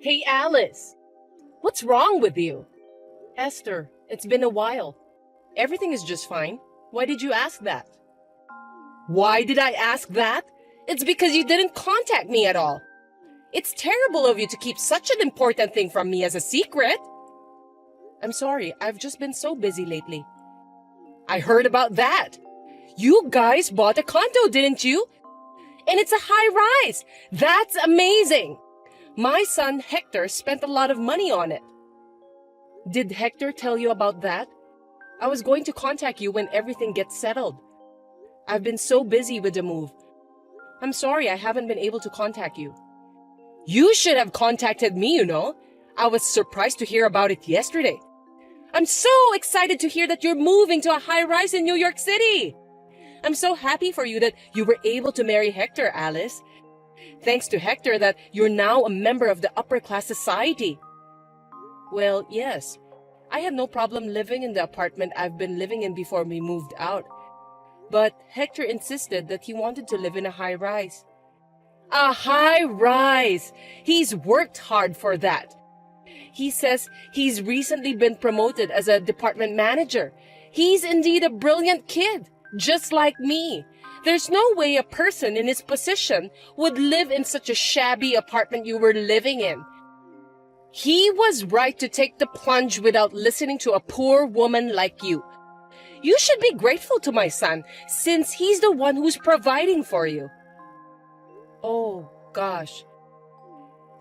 Hey, Alice, what's wrong with you? Esther, it's been a while. Everything is just fine. Why did you ask that? Why did I ask that? It's because you didn't contact me at all. It's terrible of you to keep such an important thing from me as a secret. I'm sorry, I've just been so busy lately. I heard about that. You guys bought a condo, didn't you? And it's a high rise. That's amazing. My son Hector spent a lot of money on it. Did Hector tell you about that? I was going to contact you when everything gets settled. I've been so busy with the move. I'm sorry I haven't been able to contact you. You should have contacted me, you know. I was surprised to hear about it yesterday. I'm so excited to hear that you're moving to a high-rise in New York City. I'm so happy for you that you were able to marry Hector, Alice. Thanks to Hector that you're now a member of the upper-class society. Well, yes. I had no problem living in the apartment I've been living in before we moved out. But Hector insisted that he wanted to live in a high-rise. A high-rise! He's worked hard for that. He says he's recently been promoted as a department manager. He's indeed a brilliant kid, just like me. There's no way a person in his position would live in such a shabby apartment you were living in. He was right to take the plunge without listening to a poor woman like you. You should be grateful to my son, since he's the one who's providing for you. Oh, gosh.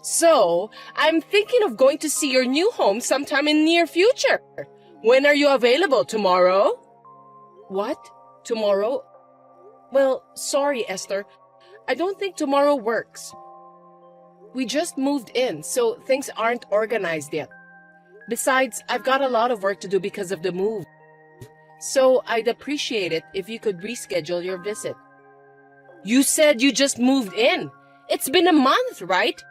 So, I'm thinking of going to see your new home sometime in near future. When are you available? Tomorrow? What? Tomorrow? Well, sorry, Esther. I don't think tomorrow works. We just moved in, so things aren't organized yet. Besides, I've got a lot of work to do because of the move. So, I'd appreciate it if you could reschedule your visit. You said you just moved in. It's been a month, right?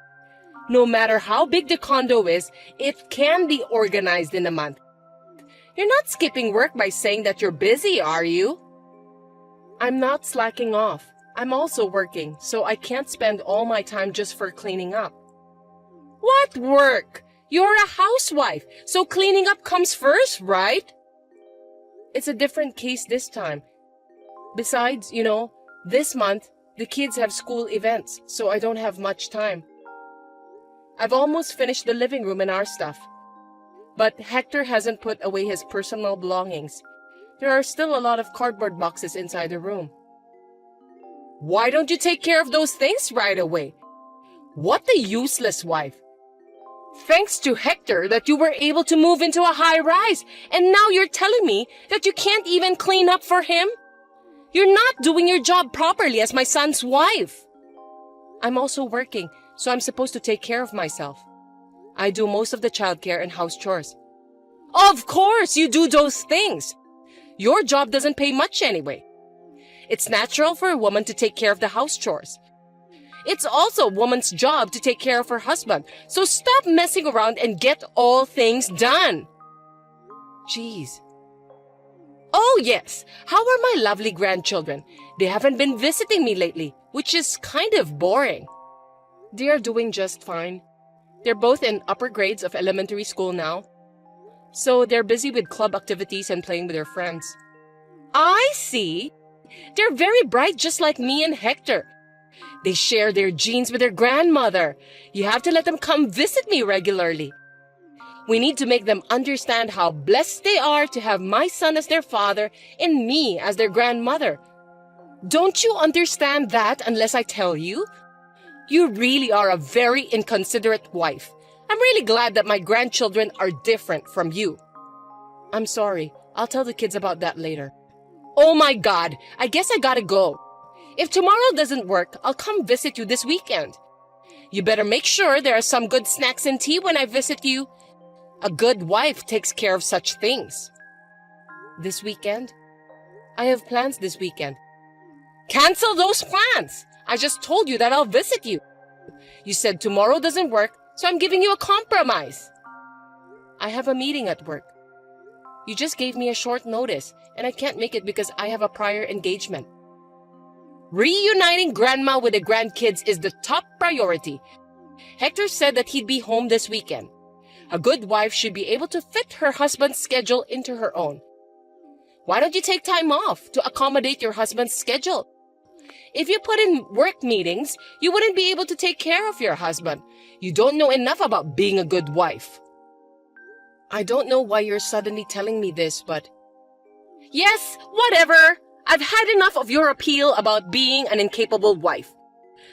No matter how big the condo is, it can be organized in a month. You're not skipping work by saying that you're busy, are you? I'm not slacking off. I'm also working, so I can't spend all my time just for cleaning up. What work? You're a housewife, so cleaning up comes first, right? It's a different case this time. Besides, this month, the kids have school events, so I don't have much time. I've almost finished the living room and our stuff. But Hector hasn't put away his personal belongings. There are still a lot of cardboard boxes inside the room. Why don't you take care of those things right away? What a useless wife. Thanks to Hector that you were able to move into a high rise, and now you're telling me that you can't even clean up for him? You're not doing your job properly as my son's wife. I'm also working, so I'm supposed to take care of myself. I do most of the childcare and house chores. Of course you do those things. Your job doesn't pay much anyway. It's natural for a woman to take care of the house chores. It's also a woman's job to take care of her husband, so stop messing around and get all things done. Jeez. Oh yes, how are my lovely grandchildren? They haven't been visiting me lately, which is kind of boring. They are doing just fine. They're both in upper grades of elementary school now, so they're busy with club activities and playing with their friends. I see. They're very bright, just like me and Hector. They share their genes with their grandmother. You have to let them come visit me regularly. We need to make them understand how blessed they are to have my son as their father and me as their grandmother. Don't you understand that unless I tell you? You really are a very inconsiderate wife. I'm really glad that my grandchildren are different from you. I'm sorry. I'll tell the kids about that later. Oh my God, I guess I gotta go. If tomorrow doesn't work, I'll come visit you this weekend. You better make sure there are some good snacks and tea when I visit you. A good wife takes care of such things. This weekend? I have plans this weekend. Cancel those plans! I just told you that I'll visit you. You said tomorrow doesn't work, so I'm giving you a compromise. I have a meeting at work. You just gave me a short notice, and I can't make it because I have a prior engagement. Reuniting grandma with the grandkids is the top priority. Hector said that he'd be home this weekend. A good wife should be able to fit her husband's schedule into her own. Why don't you take time off to accommodate your husband's schedule? If you put in work meetings, you wouldn't be able to take care of your husband. You don't know enough about being a good wife. I don't know why you're suddenly telling me this, but... Yes, whatever. I've had enough of your appeal about being an incapable wife.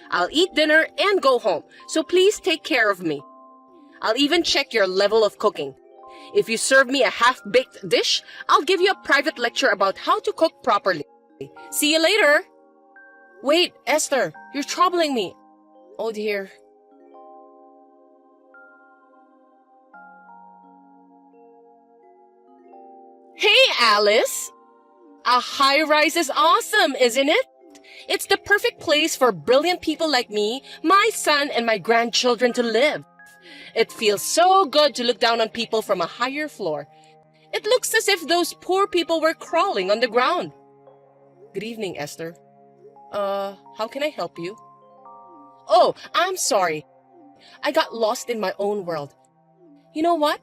I'll eat dinner and go home, so please take care of me. I'll even check your level of cooking. If you serve me a half-baked dish, I'll give you a private lecture about how to cook properly. See you later. Wait, Esther, you're troubling me. Oh dear. Hey, Alice! A high-rise is awesome, isn't it? It's the perfect place for brilliant people like me, my son, and my grandchildren to live. It feels so good to look down on people from a higher floor. It looks as if those poor people were crawling on the ground. Good evening, Esther. How can I help you? Oh, I'm sorry. I got lost in my own world. You know what?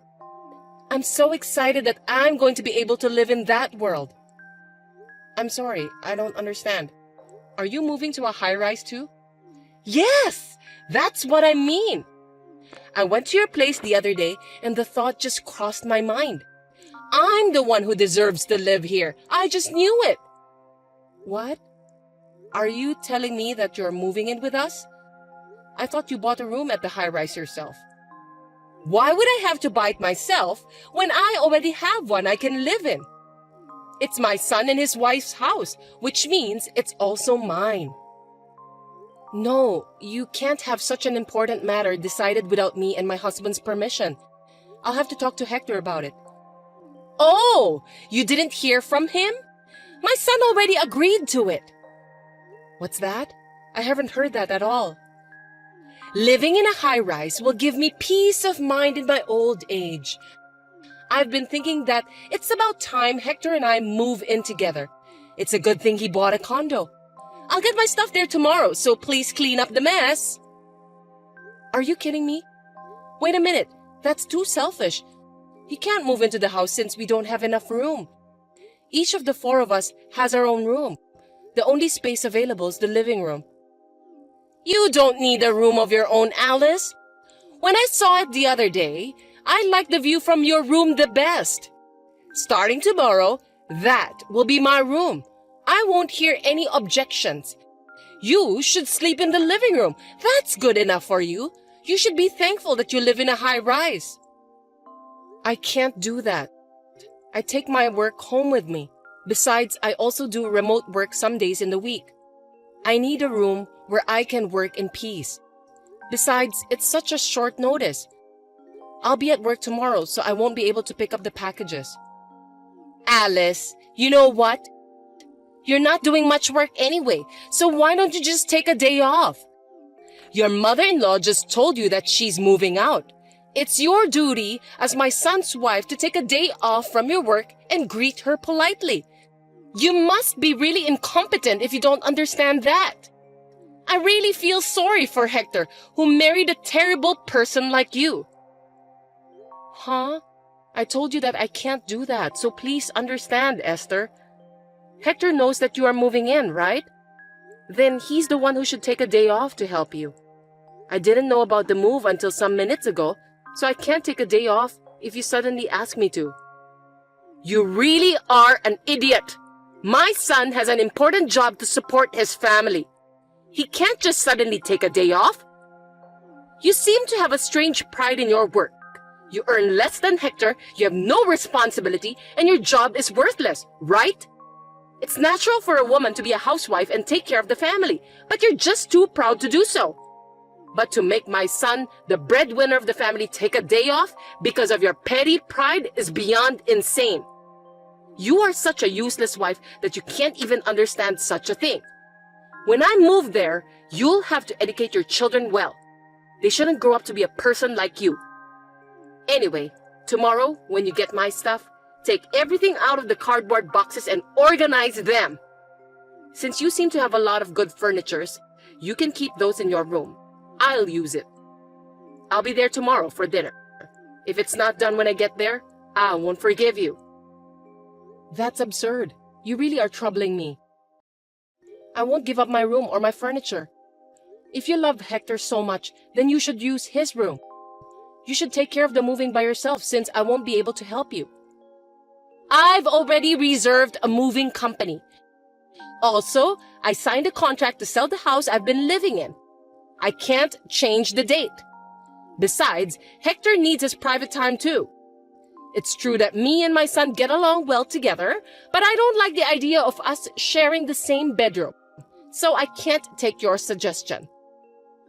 I'm so excited that I'm going to be able to live in that world. I'm sorry, I don't understand. Are you moving to a high-rise too? Yes, that's what I mean. I went to your place the other day and the thought just crossed my mind. I'm the one who deserves to live here. I just knew it. What? Are you telling me that you're moving in with us? I thought you bought a room at the high-rise yourself. Why would I have to buy it myself when I already have one I can live in? It's my son and his wife's house, which means it's also mine. No, you can't have such an important matter decided without me and my husband's permission. I'll have to talk to Hector about it. Oh, you didn't hear from him? My son already agreed to it. What's that? I haven't heard that at all. Living in a high-rise will give me peace of mind in my old age. I've been thinking that it's about time Hector and I move in together. It's a good thing he bought a condo. I'll get my stuff there tomorrow, so please clean up the mess. Are you kidding me? Wait a minute, that's too selfish. He can't move into the house since we don't have enough room. Each of the four of us has our own room. The only space available is the living room. You don't need a room of your own, Alice. When I saw it the other day, I liked the view from your room the best. Starting tomorrow, that will be my room. I won't hear any objections. You should sleep in the living room. That's good enough for you. You should be thankful that you live in a high-rise. I can't do that. I take my work home with me. Besides, I also do remote work some days in the week. I need a room where I can work in peace. Besides, it's such a short notice. I'll be at work tomorrow, so I won't be able to pick up the packages. Alice, you know what? You're not doing much work anyway, so why don't you just take a day off? Your mother-in-law just told you that she's moving out. It's your duty as my son's wife to take a day off from your work and greet her politely. You must be really incompetent if you don't understand that. I really feel sorry for Hector, who married a terrible person like you. Huh? I told you that I can't do that, so please understand, Esther. Hector knows that you are moving in, right? Then he's the one who should take a day off to help you. I didn't know about the move until some minutes ago, so I can't take a day off if you suddenly ask me to. You really are an idiot. My son has an important job to support his family. He can't just suddenly take a day off. You seem to have a strange pride in your work. You earn less than Hector, you have no responsibility, and your job is worthless, right? It's natural for a woman to be a housewife and take care of the family, but you're just too proud to do so. But to make my son, the breadwinner of the family, take a day off because of your petty pride is beyond insane. You are such a useless wife that you can't even understand such a thing. When I move there, you'll have to educate your children well. They shouldn't grow up to be a person like you. Anyway, tomorrow, when you get my stuff, take everything out of the cardboard boxes and organize them. Since you seem to have a lot of good furnitures, you can keep those in your room. I'll use it. I'll be there tomorrow for dinner. If it's not done when I get there, I won't forgive you. That's absurd. You really are troubling me. I won't give up my room or my furniture. If you love Hector so much, then you should use his room. You should take care of the moving by yourself since I won't be able to help you. I've already reserved a moving company. Also, I signed a contract to sell the house I've been living in. I can't change the date. Besides, Hector needs his private time too. It's true that me and my son get along well together, but I don't like the idea of us sharing the same bedroom. So I can't take your suggestion.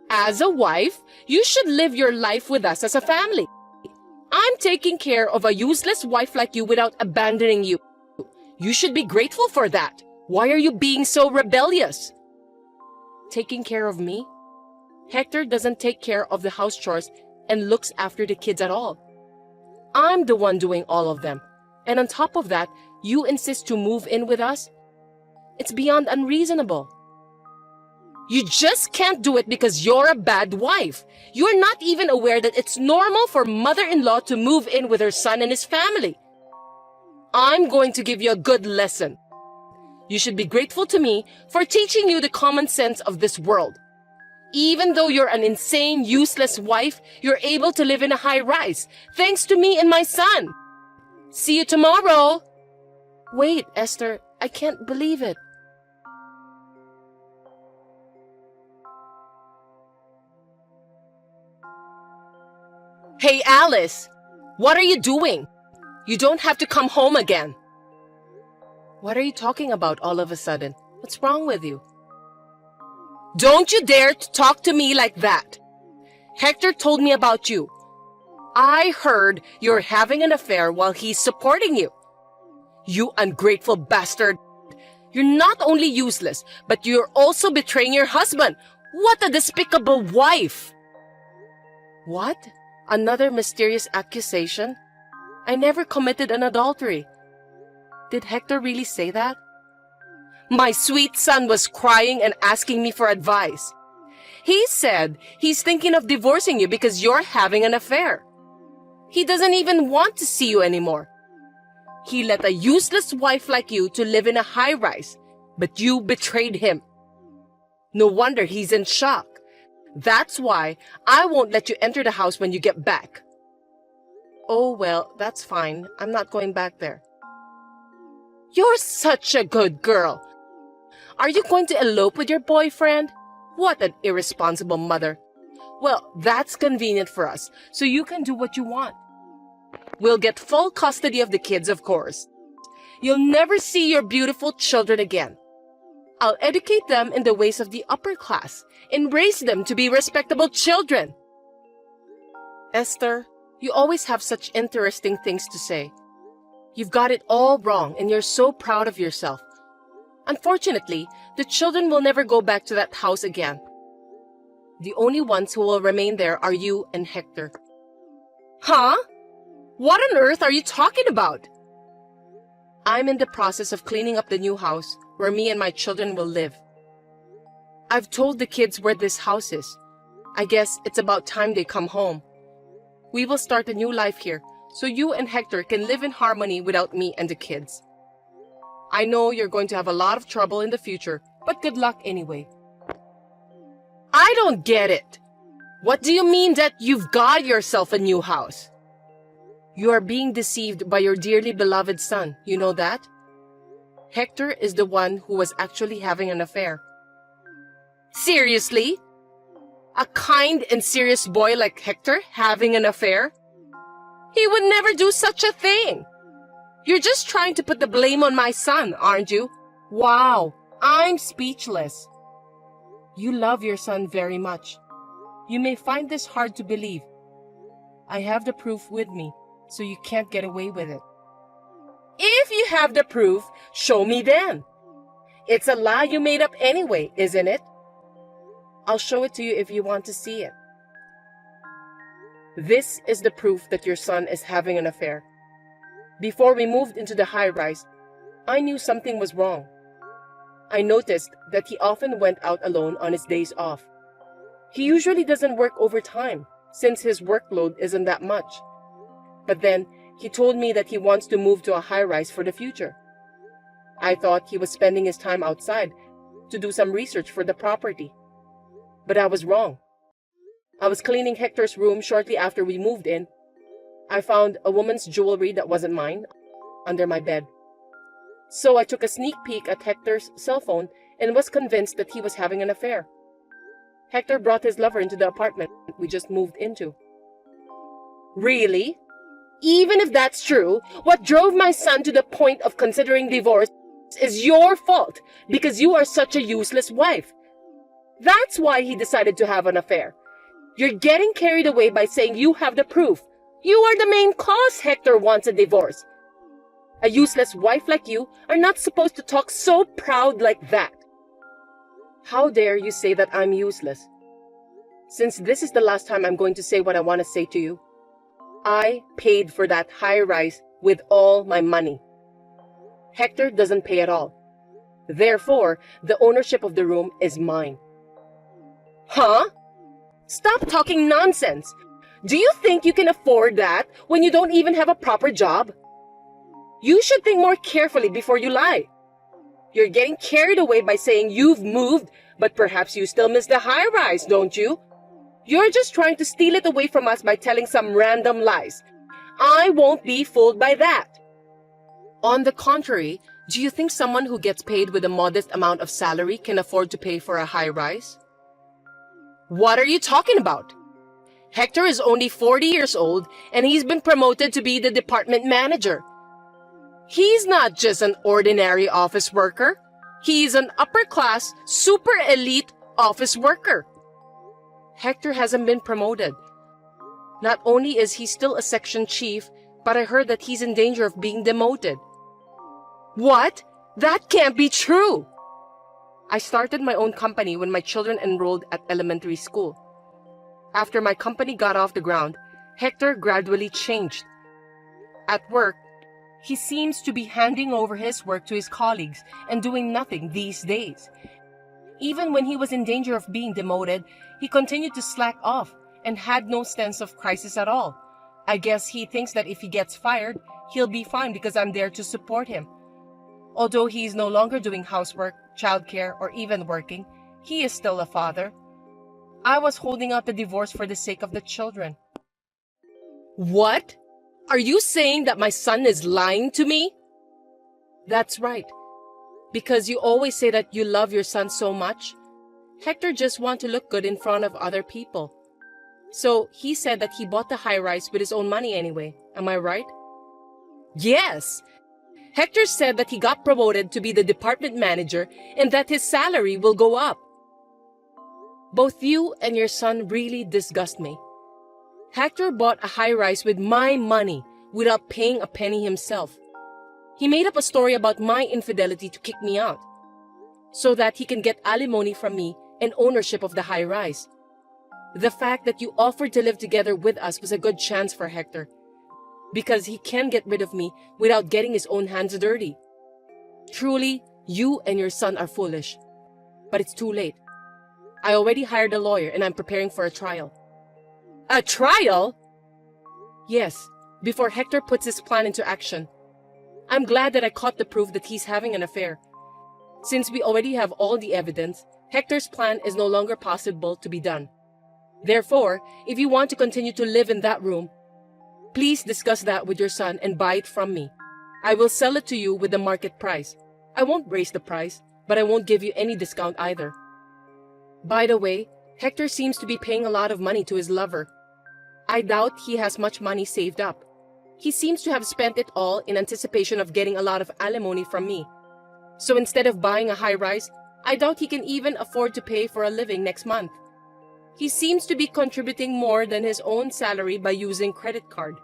As a wife, you should live your life with us as a family. I'm taking care of a useless wife like you without abandoning you. You should be grateful for that. Why are you being so rebellious? Taking care of me? Hector doesn't take care of the house chores and looks after the kids at all. I'm the one doing all of them. And on top of that, you insist to move in with us? It's beyond unreasonable. You just can't do it because you're a bad wife. You're not even aware that it's normal for mother-in-law to move in with her son and his family. I'm going to give you a good lesson. You should be grateful to me for teaching you the common sense of this world. Even though you're an insane, useless wife, you're able to live in a high-rise, thanks to me and my son. See you tomorrow. Wait, Esther, I can't believe it. Hey, Alice, what are you doing? You don't have to come home again. What are you talking about all of a sudden? What's wrong with you? Don't you dare to talk to me like that. Hector told me about you. I heard you're having an affair while he's supporting you. You ungrateful bastard. You're not only useless, but you're also betraying your husband. What a despicable wife! What? Another mysterious accusation? I never committed an adultery. Did Hector really say that? My sweet son was crying and asking me for advice. He said he's thinking of divorcing you because you're having an affair. He doesn't even want to see you anymore. He let a useless wife like you to live in a high-rise, but you betrayed him. No wonder he's in shock. That's why I won't let you enter the house when you get back. Oh, well, that's fine. I'm not going back there. You're such a good girl. Are you going to elope with your boyfriend? What an irresponsible mother. Well, that's convenient for us, so you can do what you want. We'll get full custody of the kids, of course. You'll never see your beautiful children again. I'll educate them in the ways of the upper class and raise them to be respectable children. Esther, you always have such interesting things to say. You've got it all wrong and you're so proud of yourself. Unfortunately, the children will never go back to that house again. The only ones who will remain there are you and Hector. Huh? What on earth are you talking about? I'm in the process of cleaning up the new house where me and my children will live. I've told the kids where this house is. I guess it's about time they come home. We will start a new life here, so you and Hector can live in harmony without me and the kids. I know you're going to have a lot of trouble in the future, but good luck anyway. I don't get it. What do you mean that you've got yourself a new house? You are being deceived by your dearly beloved son, you know that? Hector is the one who was actually having an affair. Seriously? A kind and serious boy like Hector having an affair? He would never do such a thing. You're just trying to put the blame on my son, aren't you? Wow, I'm speechless. You love your son very much. You may find this hard to believe. I have the proof with me, so you can't get away with it. If you have the proof, show me then. It's a lie you made up anyway, isn't it? I'll show it to you if you want to see it. This is the proof that your son is having an affair. Before we moved into the high-rise, I knew something was wrong. I noticed that he often went out alone on his days off. He usually doesn't work overtime, since his workload isn't that much. But then, he told me that he wants to move to a high-rise for the future. I thought he was spending his time outside to do some research for the property. But I was wrong. I was cleaning Hector's room shortly after we moved in. I found a woman's jewelry that wasn't mine under my bed. So I took a sneak peek at Hector's cell phone and was convinced that he was having an affair. Hector brought his lover into the apartment we just moved into. Really? Even if that's true, what drove my son to the point of considering divorce is your fault because you are such a useless wife. That's why he decided to have an affair. You're getting carried away by saying you have the proof. You are the main cause Hector wants a divorce. A useless wife like you are not supposed to talk so proud like that. How dare you say that I'm useless? Since this is the last time I'm going to say what I want to say to you, I paid for that high-rise with all my money. Hector doesn't pay at all. Therefore, the ownership of the room is mine. Huh? Stop talking nonsense. Do you think you can afford that when you don't even have a proper job? You should think more carefully before you lie. You're getting carried away by saying you've moved, but perhaps you still miss the high-rise, don't you? You're just trying to steal it away from us by telling some random lies. I won't be fooled by that. On the contrary, do you think someone who gets paid with a modest amount of salary can afford to pay for a high-rise? What are you talking about? Hector is only 40 years old and he's been promoted to be the department manager. He's not just an ordinary office worker. He's an upper-class, super elite office worker. Hector hasn't been promoted. Not only is he still a section chief, but I heard that he's in danger of being demoted. What? That can't be true! I started my own company when my children enrolled at elementary school. After my company got off the ground, Hector gradually changed. At work, he seems to be handing over his work to his colleagues and doing nothing these days. Even when he was in danger of being demoted, he continued to slack off and had no sense of crisis at all. I guess he thinks that if he gets fired, he'll be fine because I'm there to support him. Although he is no longer doing housework, childcare, or even working, he is still a father. I was holding out the divorce for the sake of the children. What? Are you saying that my son is lying to me? That's right. Because you always say that you love your son so much. Hector just wants to look good in front of other people. So he said that he bought the high-rise with his own money anyway. Am I right? Yes. Hector said that he got promoted to be the department manager and that his salary will go up. Both you and your son really disgust me. Hector bought a high-rise with my money without paying a penny himself. He made up a story about my infidelity to kick me out, so that he can get alimony from me and ownership of the high-rise. The fact that you offered to live together with us was a good chance for Hector, because he can get rid of me without getting his own hands dirty. Truly, you and your son are foolish. But it's too late. I already hired a lawyer and I'm preparing for a trial. A trial? Yes, before Hector puts his plan into action. I'm glad that I caught the proof that he's having an affair. Since we already have all the evidence, Hector's plan is no longer possible to be done. Therefore, if you want to continue to live in that room, please discuss that with your son and buy it from me. I will sell it to you with the market price. I won't raise the price, but I won't give you any discount either. By the way, Hector seems to be paying a lot of money to his lover. I doubt he has much money saved up. He seems to have spent it all in anticipation of getting a lot of alimony from me. So instead of buying a high-rise, I doubt he can even afford to pay for a living next month. He seems to be contributing more than his own salary by using credit card.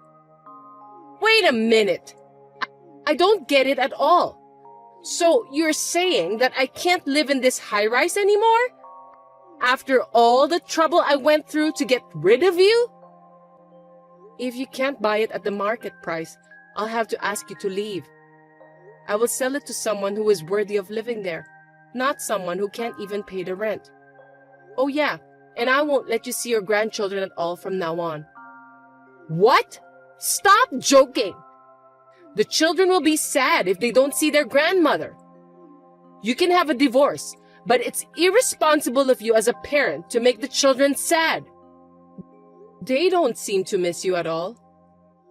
Wait a minute! I don't get it at all. So you're saying that I can't live in this high-rise anymore? After all the trouble I went through to get rid of you? If you can't buy it at the market price, I'll have to ask you to leave. I will sell it to someone who is worthy of living there, not someone who can't even pay the rent. Oh yeah, and I won't let you see your grandchildren at all from now on. What? Stop joking! The children will be sad if they don't see their grandmother. You can have a divorce, but it's irresponsible of you as a parent to make the children sad. They don't seem to miss you at all.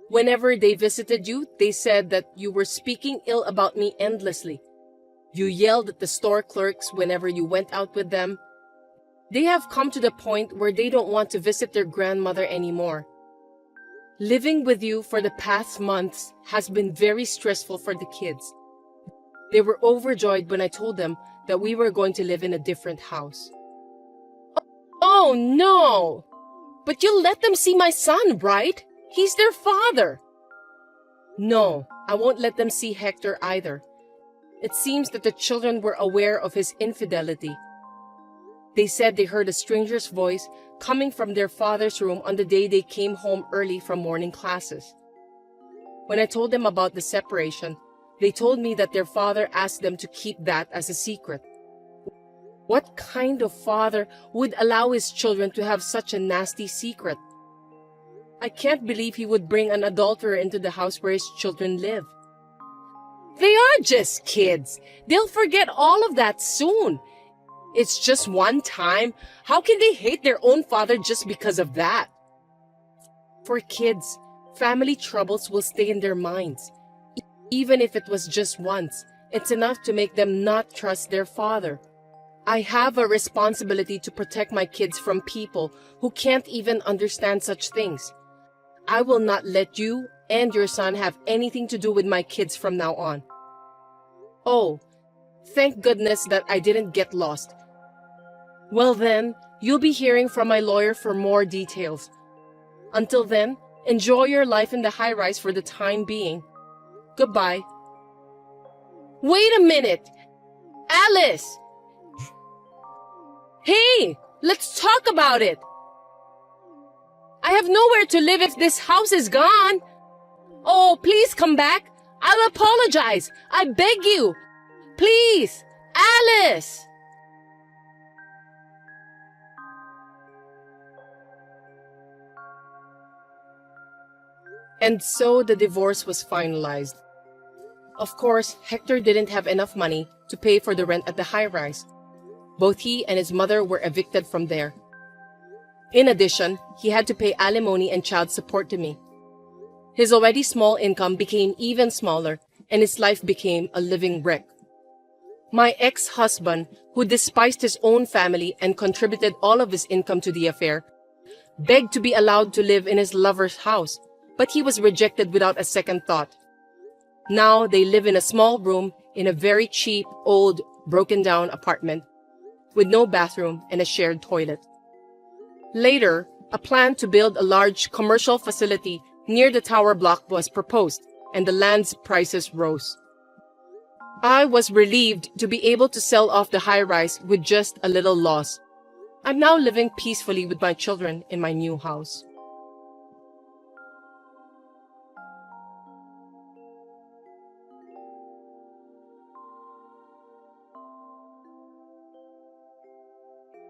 Whenever they visited you, they said that you were speaking ill about me endlessly. You yelled at the store clerks whenever you went out with them. They have come to the point where they don't want to visit their grandmother anymore. Living with you for the past months has been very stressful for the kids. They were overjoyed when I told them that we were going to live in a different house. Oh no! But you'll let them see my son, right? He's their father. No, I won't let them see Hector either. It seems that the children were aware of his infidelity. They said they heard a stranger's voice coming from their father's room on the day they came home early from morning classes. When I told them about the separation, they told me that their father asked them to keep that as a secret. What kind of father would allow his children to have such a nasty secret? I can't believe he would bring an adulterer into the house where his children live. They are just kids. They'll forget all of that soon. It's just one time. How can they hate their own father just because of that? For kids, family troubles will stay in their minds. Even if it was just once, it's enough to make them not trust their father. I have a responsibility to protect my kids from people who can't even understand such things. I will not let you and your son have anything to do with my kids from now on. Oh, thank goodness that I didn't get lost. Well then, you'll be hearing from my lawyer for more details. Until then, enjoy your life in the high-rise for the time being. Goodbye. Wait a minute! Alice! Hey, let's talk about it! I have nowhere to live if this house is gone. Oh, please come back. I'll apologize. I beg you. Please, Alice. And so the divorce was finalized. Of course, Hector didn't have enough money to pay for the rent at the high-rise. Both he and his mother were evicted from there. In addition, he had to pay alimony and child support to me. His already small income became even smaller, and his life became a living wreck. My ex-husband, who despised his own family and contributed all of his income to the affair, begged to be allowed to live in his lover's house, but he was rejected without a second thought. Now they live in a small room in a very cheap, old, broken-down apartment with no bathroom and a shared toilet. Later, a plan to build a large commercial facility near the tower block was proposed, and the land's prices rose. I was relieved to be able to sell off the high-rise with just a little loss. I'm now living peacefully with my children in my new house.